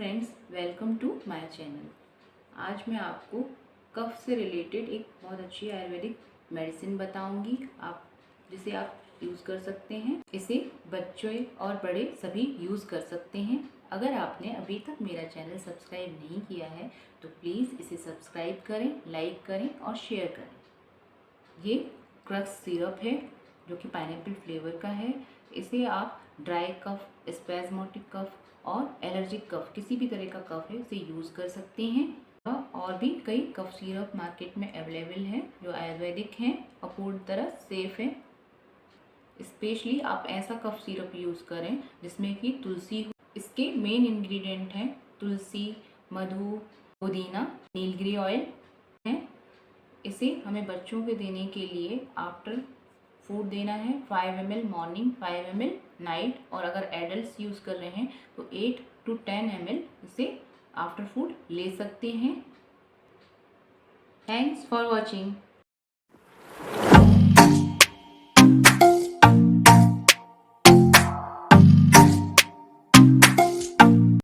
Friends, welcome to my channel. आज मैं आपको कफ से रिलेटेड एक बहुत अच्छी आयुर्वेदिक मेडिसिन बताऊंगी जिसे आप यूज़ कर सकते हैं। इसे बच्चे और बड़े सभी यूज़ कर सकते हैं। अगर आपने अभी तक मेरा चैनल सब्सक्राइब नहीं किया है तो प्लीज़ इसे सब्सक्राइब करें, लाइक करें और शेयर करें। ये क्रक्स सिरप है जो कि पाइनएप्पल फ्लेवर का है। इसे आप ड्राई कफ, स्पैज़मेटिक कफ और एलर्जिक कफ, किसी भी तरह का कफ है उसे यूज़ कर सकते हैं। और भी कई कफ सिरप मार्केट में अवेलेबल हैं जो आयुर्वेदिक हैं और पूर्ण तरह सेफ हैं। स्पेशली आप ऐसा कफ सिरप यूज़ करें जिसमें कि तुलसी हो। इसके मेन इंग्रेडिएंट हैं तुलसी, मधु, पुदीना, नीलगिरी ऑयल हैं। इसे हमें बच्चों के देने के लिए आफ्टर फूड देना है। 5 ml मॉर्निंग, 5 ml नाइट, और अगर एडल्ट यूज़ कर रहे हैं तो 8 to 10 ml इसे आफ्टर फूड ले सकते हैं। Thanks for watching.